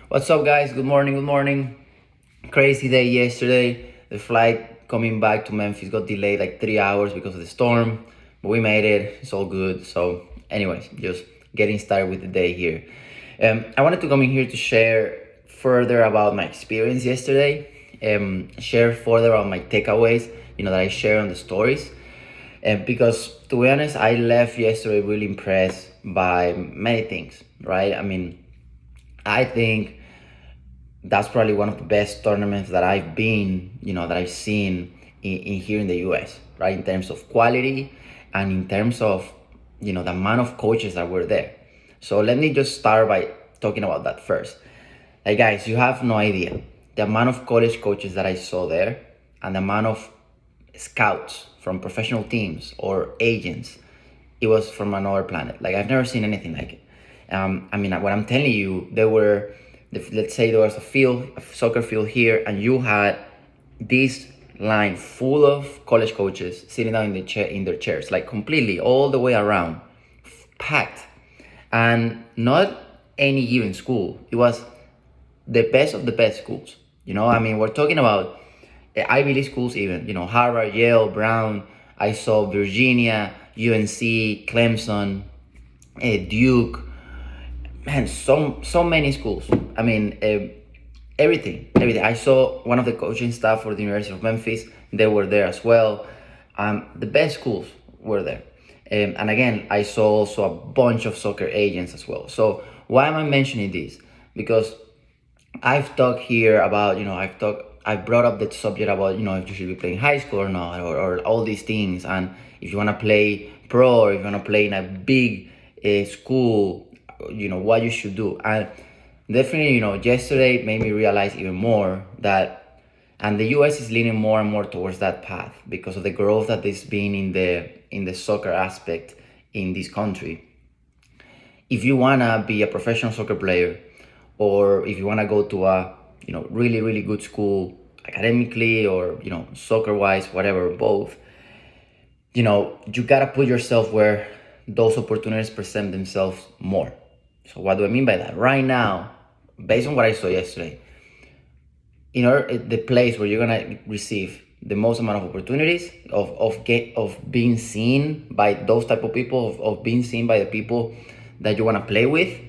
What's up, guys? Good morning. Good morning. Crazy day yesterday. The flight coming back to Memphis got delayed like 3 hours because of the storm, but we made it. It's all good. So, anyways, just getting started with the day here. I wanted to come in here to share further about my experience yesterday. Share further about my takeaways. That I share on the stories. Because to be honest, I left yesterday really impressed by many things. Right? I think that's probably one of the best tournaments that I've been, that I've seen in here in the US, right? In terms of quality and in terms of, the amount of coaches that were there. So let me just start by talking about that first. Hey guys, you have no idea the amount of college coaches that I saw there and the amount of scouts from professional teams or agents. It was from another planet. Like, I've never seen anything like it. What I'm telling you, let's say there was a soccer field here, and you had this line full of college coaches sitting down in their chairs, like completely all the way around, packed, and not any given school. It was the best of the best schools. We're talking about Ivy League schools, even, Harvard, Yale, Brown. I saw Virginia, UNC, Clemson, Duke, man, so many schools. Everything. I saw one of the coaching staff for the University of Memphis. They were there as well. The best schools were there. And again, I saw also a bunch of soccer agents as well. So why am I mentioning this? Because I've talked here about, I brought up the subject about, if you should be playing high school or not, or all these things. And if you want to play pro, or if you want to play in a big school, what you should do. And definitely, yesterday made me realize even more that, and the US is leaning more and more towards that path because of the growth that is being in the soccer aspect in this country. If you want to be a professional soccer player, or if you want to go to a really really good school academically, or soccer wise, whatever, both, you gotta put yourself where those opportunities present themselves more. So what do I mean by that? Right now, based on what I saw yesterday, the place where you're gonna receive the most amount of opportunities of being seen by those type of people, of being seen by the people that you want to play with,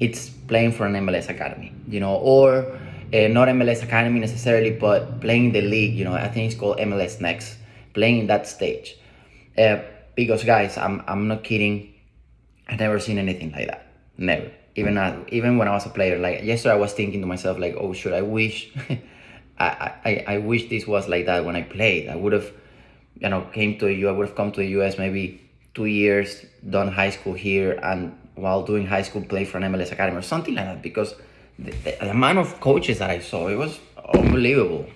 it's playing for an MLS academy, or not MLS academy necessarily, but playing the league. I think it's called MLS Next, playing in that stage. Because guys, I'm not kidding. I've never seen anything like that. Never. Even when I was a player, like yesterday, I was thinking to myself, like, oh, should I wish, I wish this was like that when I played. I would have, I would have come to the US maybe 2 years, done high school here, and while doing high school, play for an MLS academy or something like that. Because the amount of coaches that I saw, it was unbelievable.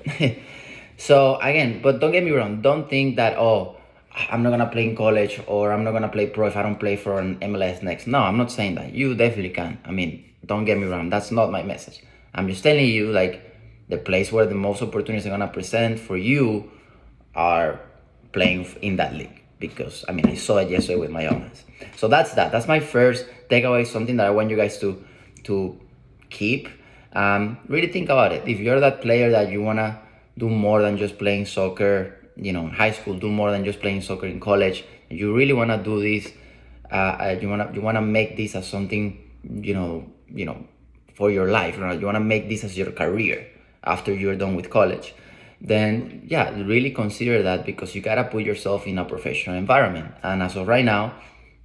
So again, but don't get me wrong. Don't think that, oh, I'm not gonna play in college, or I'm not gonna play pro if I don't play for an MLS Next. No, I'm not saying that. You definitely can. Don't get me wrong. That's not my message. I'm just telling you, like, the place where the most opportunities are gonna present for you are playing in that league. Because I saw it yesterday with my own eyes. So that's my first takeaway. Something that I want you guys to keep. Really think about it. If you're that player that you wanna do more than just playing soccer, in high school, do more than just playing soccer in college, you really wanna do this. You wanna make this as something, for your life. You wanna make this as your career after you're done with college. Then yeah, really consider that, because you gotta put yourself in a professional environment. And as of right now,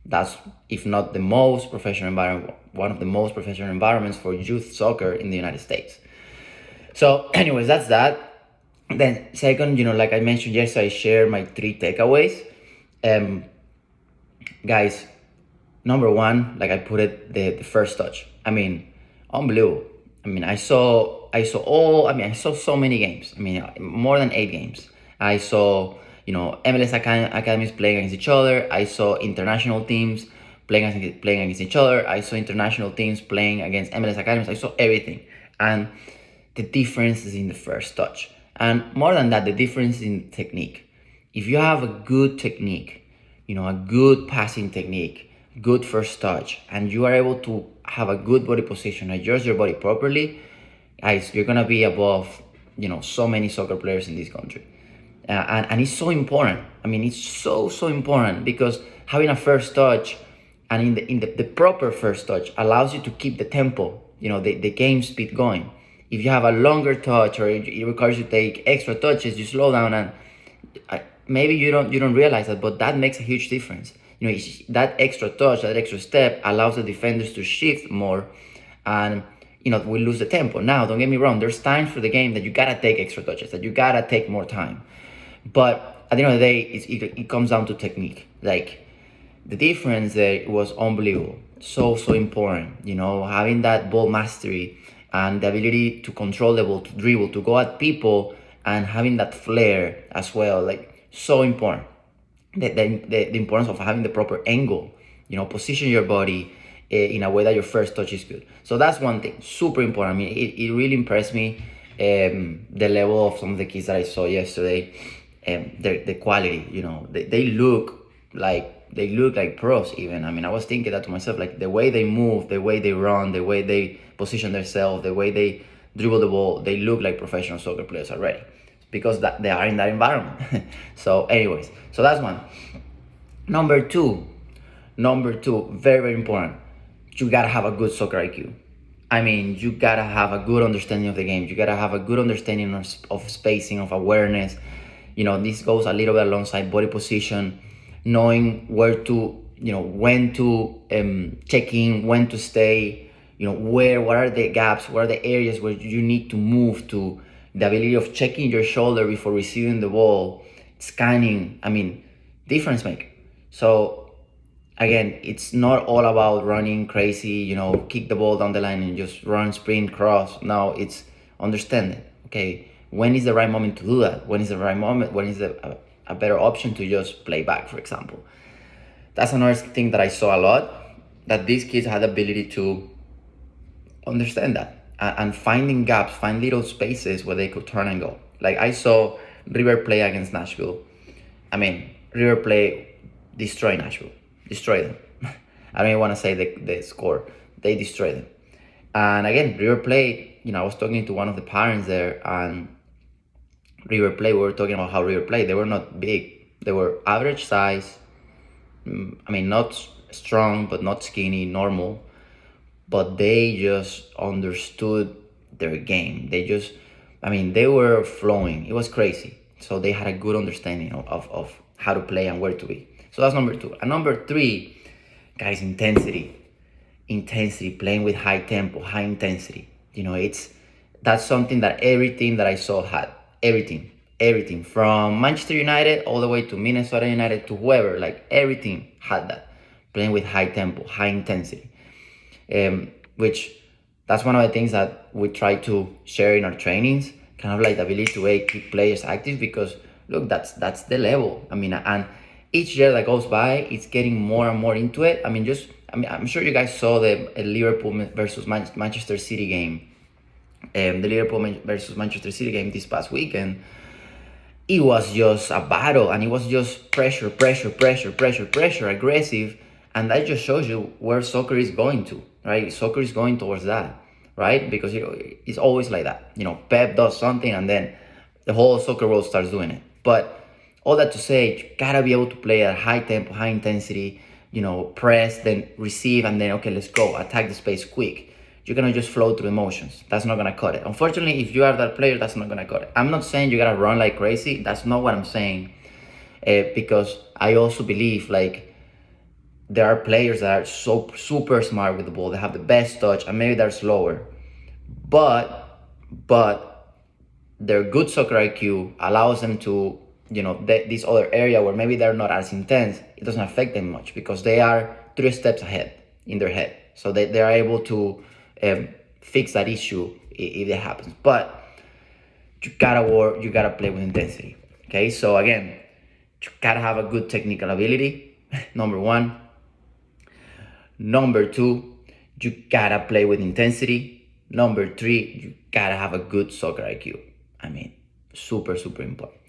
that's, if not the most professional environment, one of the most professional environments for youth soccer in the United States. So anyways, that's that. Then second, like I mentioned yesterday, I share my 3 takeaways. Guys, number one, like I put it, the first touch. Unbelievable. I saw so many games. More than 8 games. I saw, MLS academies playing against each other. I saw international teams playing against each other. I saw international teams playing against MLS academies. I saw everything. And the difference is in the first touch. And more than that, the difference in technique. If you have a good technique, a good passing technique, good first touch, and you are able to have a good body position, adjust your body properly, guys, you're gonna be above, so many soccer players in this country. And it's so important. I mean, it's so important, because having a first touch, and the proper first touch, allows you to keep the tempo, the game speed going. If you have a longer touch, or it requires you to take extra touches, you slow down, and maybe you don't realize that, but that makes a huge difference. That extra touch, that extra step, allows the defenders to shift more, and we lose the tempo. Now, don't get me wrong, there's times for the game that you gotta take extra touches, that you gotta take more time, but at the end of the day, it comes down to technique. Like, the difference there was unbelievable, so important. Having that ball mastery, and the ability to control the ball, to dribble, to go at people, and having that flair as well, like, so important. The importance of having the proper angle, position your body in a way that your first touch is good. So that's one thing, super important. I mean, it really impressed me, the level of some of the kids that I saw yesterday, the quality. They look like pros even. I mean, I was thinking that to myself, like, the way they move, the way they run, the way they position themselves, the way they dribble the ball, they look like professional soccer players already, because they are in that environment. So anyways, so that's one. Number two, very, very important. You gotta have a good soccer IQ. I mean, you gotta have a good understanding of the game. You gotta have a good understanding of spacing, of awareness. This goes a little bit alongside body position, knowing where to, when to check in, when to stay, what are the gaps, what are the areas where you need to move to, the ability of checking your shoulder before receiving the ball, scanning. I mean, difference maker. So again, it's not all about running crazy, kick the ball down the line and just run, sprint, cross. No, it's understanding. Okay, when is the right moment to do that? When is the right moment? When is a better option to just play back, for example? That's another thing that I saw a lot, that these kids had the ability to understand that, and finding gaps, find little spaces where they could turn and go. Like, I saw River play against Nashville. I mean, River play destroy Nashville, destroy them. I don't even want to say the score. They destroyed them. And again, River Plate, I was talking to one of the parents there, and River Plate, we were talking about how River Plate, they were not big. They were average size. I mean, not strong, but not skinny, normal. But they just understood their game. They were flowing. It was crazy. So they had a good understanding of how to play and where to be. So that's number two. And number three, guys, intensity, playing with high tempo, high intensity. That's something that every team that I saw had. Everything from Manchester United all the way to Minnesota United, to whoever, like, every team had that, playing with high tempo, high intensity. Which, that's one of the things that we try to share in our trainings, kind of like the ability to keep players active, because look, that's the level. I mean, and each year that goes by, it's getting more and more into it. I'm sure you guys saw the Liverpool versus Manchester City game, the Liverpool versus Manchester City game this past weekend. It was just a battle, and it was just pressure, aggressive, and that just shows you where soccer is going to, right? Soccer is going towards that, right? Because it's always like that. Pep does something, and then the whole soccer world starts doing it. But all that to say, you gotta be able to play at high tempo, high intensity, press, then receive, and then, okay, let's go, attack the space quick. You're gonna just flow through emotions. That's not gonna cut it. Unfortunately, if you are that player, that's not gonna cut it. I'm not saying you gotta run like crazy. That's not what I'm saying. Because I also believe, like, there are players that are so super smart with the ball. They have the best touch, and maybe they're slower. But their good soccer IQ allows them to, this other area where maybe they're not as intense, it doesn't affect them much, because they are 3 steps ahead in their head. So they are able to fix that issue if it happens. But you gotta work, you gotta play with intensity. Okay, so again, you gotta have a good technical ability, number one. Number two, you gotta play with intensity. Number three, you gotta have a good soccer IQ. Super important.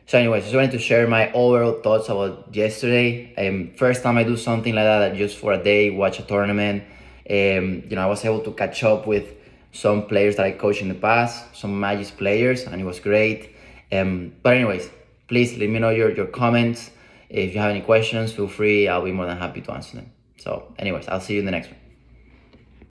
So anyways, just wanted to share my overall thoughts about yesterday. First time I do something like that, just for a day, watch a tournament. I was able to catch up with some players that I coached in the past, some Magic's players, and it was great. But anyways, please let me know your comments. If you have any questions, feel free. I'll be more than happy to answer them. So anyways, I'll see you in the next one.